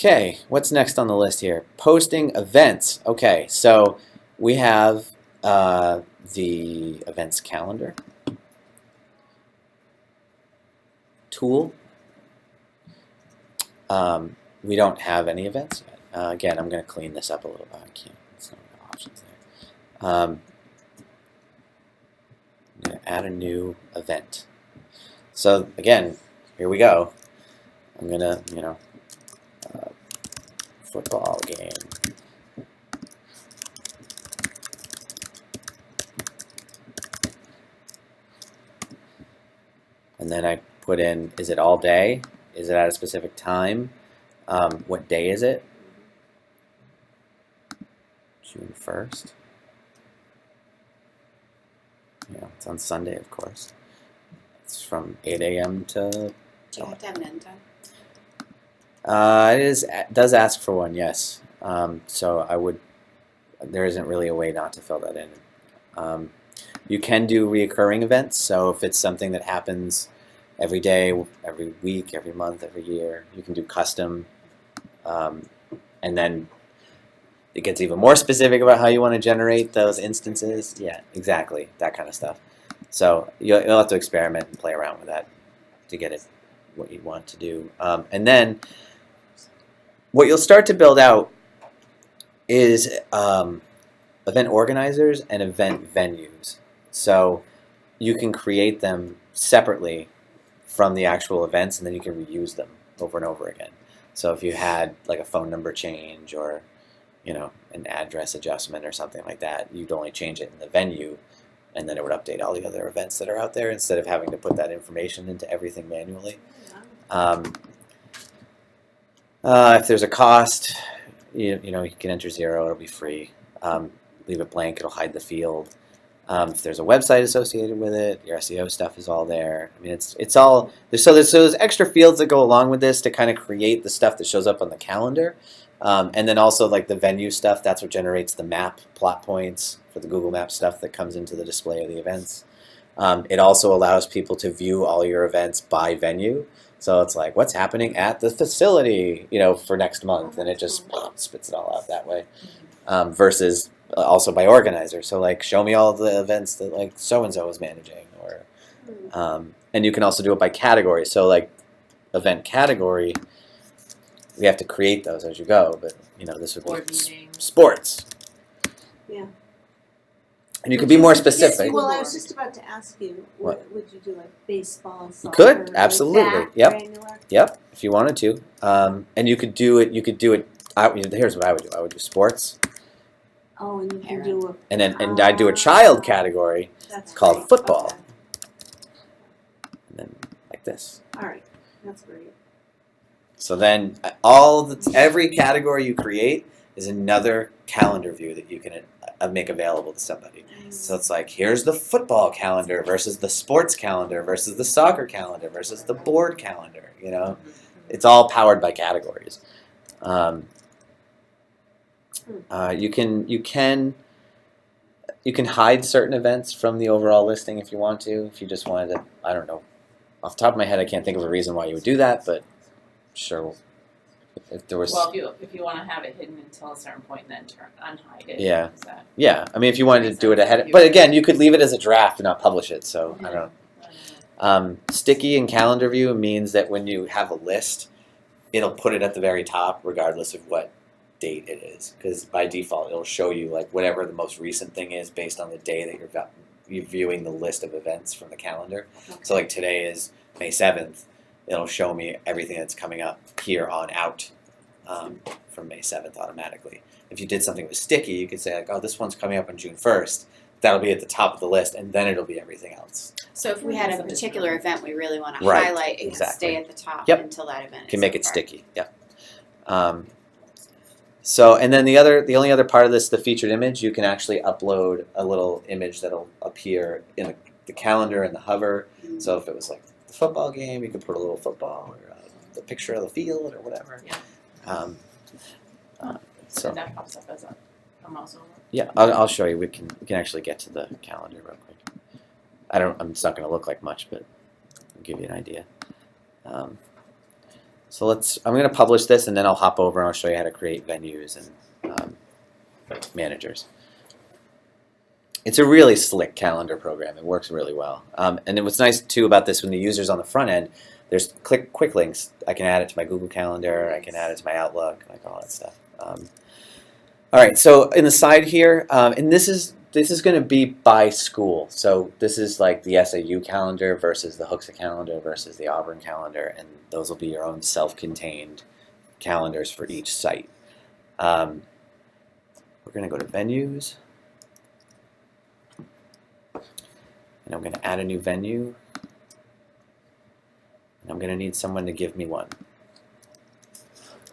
Okay, what's next on the list here? Posting events. Okay, so we have the events calendar tool. We don't have any events yet. Again, I'm going to clean this up a little bit. I can't. There's no options there. I'm going to add a new event. So again, here we go. I'm going to, football game. And then I put in, is it all day? Is it at a specific time? What day is it? June 1st. Yeah, it's on Sunday, of course. It's from 8 a.m. to... Do you have to have an end time? It does ask for one, yes. So there isn't really a way not to fill that in. You can do reoccurring events, so if it's something that happens every day, every week, every month, every year, you can do custom. And then it gets even more specific about how you want to generate those instances. Yeah, exactly, that kind of stuff. So you'll have to experiment and play around with that to get it what you want to do. And then what you'll start to build out is event organizers and event venues. So you can create them separately from the actual events, and then you can reuse them over and over again. So if you had like a phone number change or an address adjustment or something like that, you'd only change it in the venue, and then it would update all the other events that are out there instead of having to put that information into everything manually. If there's a cost, you can enter 0, it'll be free. Leave it blank, it'll hide the field. If there's a website associated with it, your SEO stuff is all there. I mean, it's all there's extra fields that go along with this to kind of create the stuff that shows up on the calendar, and then also like the venue stuff. That's what generates the map plot points for the Google Maps stuff that comes into the display of the events. It also allows people to view all your events by venue. So it's like, what's happening at the facility, for next month, and it just spits it all out that way. Versus also by organizer. So like, show me all the events that like so-and-so is managing, or and you can also do it by category. So like event category, we have to create those as you go, but this would be sports. Yeah. And you could be more specific. Well, I was just about to ask you, would you do like baseball, soccer? You could, absolutely. Like Yep. granular? Yep, if you wanted to. And you could do it, here's what I would do. I would do sports. Oh, and you can do a... And I'd do a child category called great. football. Okay. And then like this. All right, that's great. So then every category you create is another calendar view that you can make available to somebody. So it's like, here's the football calendar versus the sports calendar versus the soccer calendar versus the board calendar. It's all powered by categories. You can hide certain events from the overall listing if you want to. If you just wanted to, I don't know, off the top of my head, I can't think of a reason why you would do that, but sure. If there was, if you want to have it hidden until a certain point, and then unhide it. Yeah. Yeah. I mean, if you wanted to do it ahead, but again, you could leave it as a draft and not publish it. So I don't know. Sticky in calendar view means that when you have a list, it'll put it at the very top, regardless of what date it is, because by default it'll show you like whatever the most recent thing is based on the day that you're viewing the list of events from the calendar. Okay. So like today is May 7th. It'll show me everything that's coming up here on out from May 7th automatically. If you did something with sticky, you could say like, oh, this one's coming up on June 1st. That'll be at the top of the list, and then it'll be everything else. So if we had a particular event we really want to Right, highlight, it exactly. can stay at the top Yep. until that event You can is make it over. sticky. Yep. So, and then the only other part of this, the featured image, you can actually upload a little image that'll appear in the calendar and the hover. Mm-hmm. So if it was like the football game, you could put a little football or the picture of the field or whatever. Yeah. So that pops up as a mouse over. yeah, I'll show you. We can actually get to the calendar real quick. It's not going to look like much, but I'll give you an idea. So I'm going to publish this, and then I'll hop over and I'll show you how to create venues and managers. It's a really slick calendar program. It works really well. And what's nice too about this, when the user's on the front end, there's quick links. I can add it to my Google Calendar. I can add it to my Outlook, like all that stuff. All right. So in the side here, and this is going to be by school. So this is like the SAU calendar versus the Hooksett calendar versus the Auburn calendar, and those will be your own self-contained calendars for each site. We're going to go to venues, and I'm going to add a new venue, and I'm going to need someone to give me one.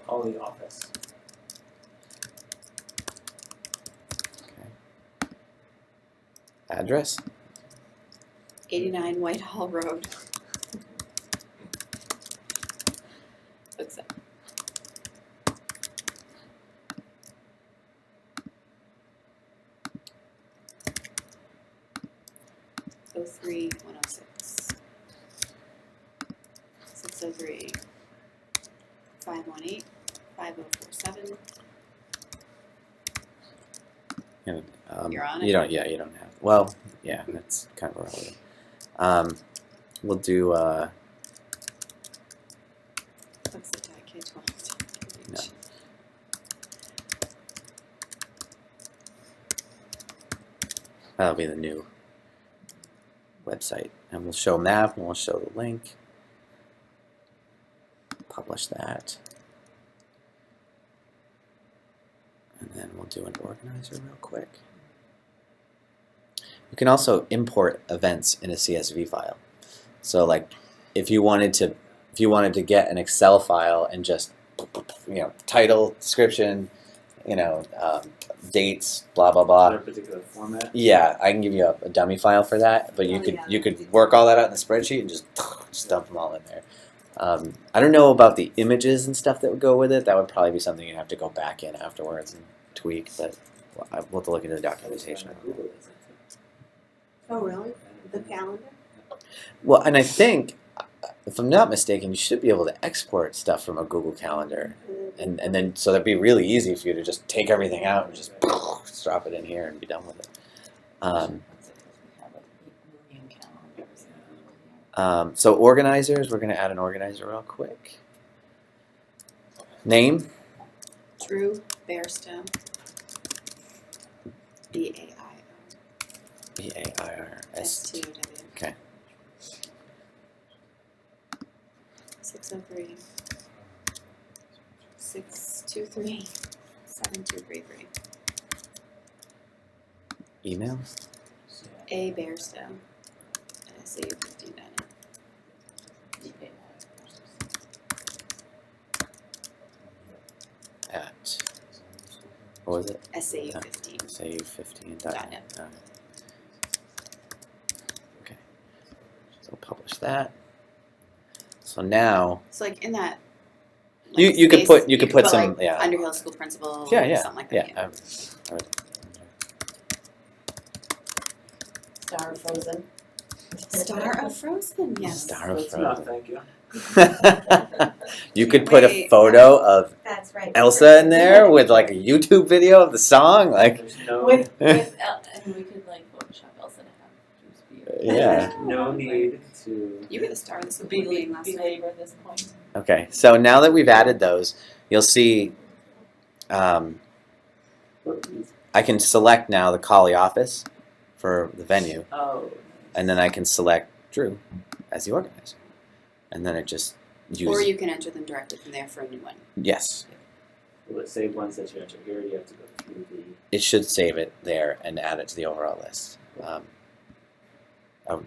Call the office. Address? 89 Whitehall Road. Hooksett. Oh 03 106. 603 518 5047. And, You're on you it? don't. Yeah, you don't have. Well, yeah, that's kind of irrelevant. We'll do. Hooksett.K12. No. That'll be the new website, and we'll show map, and we'll show the link. Publish that, and then we'll do an organizer real quick. You can also import events in a CSV file. So, like, if you wanted to get an Excel file and just, title, description, dates, blah blah In blah. a particular format. Yeah, I can give you a dummy file for that, but you could work all that out in the spreadsheet and just dump them all in there. I don't know about the images and stuff that would go with it. That would probably be something you'd have to go back in afterwards and tweak, but we'll have to look into the documentation. Google is it. Oh, really? The calendar? Well, and I think, if I'm not mistaken, you should be able to export stuff from a Google Calendar, and then so that'd be really easy for you to just take everything out and just drop it in here and be done with it. We have like 8 million calendars. So organizers, we're going to add an organizer real quick. Name, Drew Bairstow. BAIO. BAIRS. STOW. Okay. 603 623 7233. Email, A Bairstow. SAU 15 Diner. at, what was it? SAU 15. SAU15.net. Okay. So publish that. So now So like in that. you could space, put some like, Underhill School Principal. yeah or something like that. yeah. Star Frozen. Star of Frozen. Yes. Star of That's enough, Frozen. thank you. You could put a Wait. photo of That's right. Elsa in there with like a YouTube video of the song, like There's no With and we could like Photoshop Elsa to have Drew's beard. yeah. no need to. You were the star of the school meeting last night. Belabor at this point. Okay, so now that we've added those, you'll see I can select now the Kali office for the venue, Oh. and then I can select Drew as the organizer, and then it just Or uses. you can enter them directly from there for a new one. Yes, Will it save ones that you enter here? Or do you have to go through the? it should save it there and add it to the overall list. I would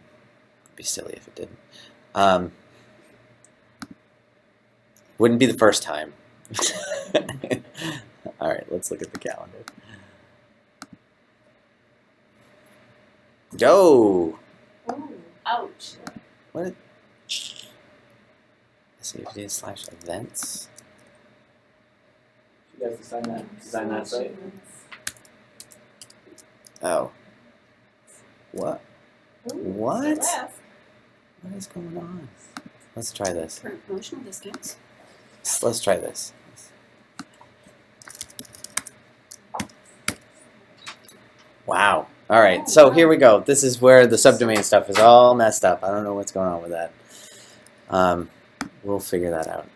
be silly if it didn't. Wouldn't be the first time. All right, let's look at the calendar. Go. Oh, Ouch. What? SAFD/events. You guys design that site. Oh. What? What? Last. What is going on? Let's try this. For promotional discounts. So let's try this. Wow. All right. So here we go. This is where the subdomain stuff is all messed up. I don't know what's going on with that. We'll figure that out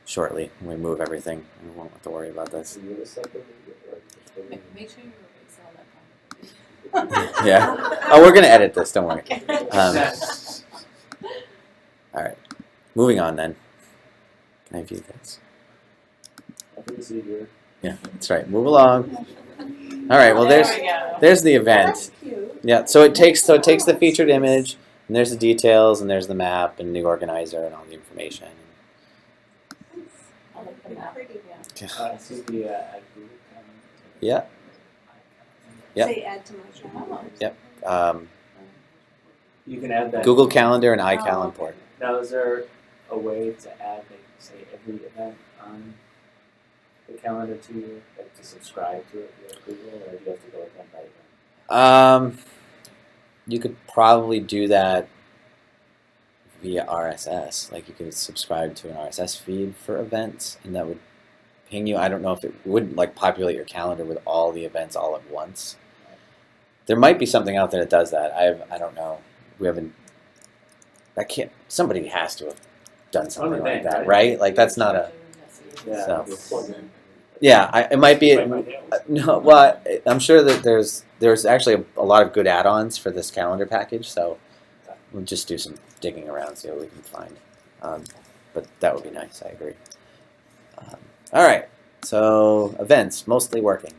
shortly when we move everything. We won't have to worry about this. So you're a second, or just Make sure you erase all that comment. Yeah. Oh, we're gonna edit this. Don't worry. All right. Moving on then. Can I view this? I think it's easier. Yeah, that's right. Move along. All right. Well, There there's we go. there's the event. That's cute. Yeah. So it takes the featured image, and there's the details, and there's the map, and the organizer, and all the information. I'll look them Pretty up. pretty. Yeah. This is the Google Yeah. Yep. Say add to my channel. Yep. You can add that. Google Calendar and iCal Oh, import. Now, is there a way to add, like, say, every event on the calendar to you, like to subscribe to it via Google, or do you have to go event by event? You could probably do that via RSS. Like you could subscribe to an RSS feed for events, and that would ping you. I don't know if it would like populate your calendar with all the events all at once. There might be something out there that does that. I don't know. We haven't. That can't. Somebody has to have done something like event, that, right? right? Like that's not a. Yeah. So- you plug in. Yeah, it might be. Like my nails. No, well, I'm sure that there's actually a lot of good add-ons for this calendar package. So we'll just do some digging around, see what we can find. But that would be nice. I agree. All right. So events mostly working.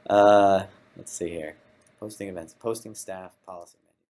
Let's see here. Posting events, posting staff policy.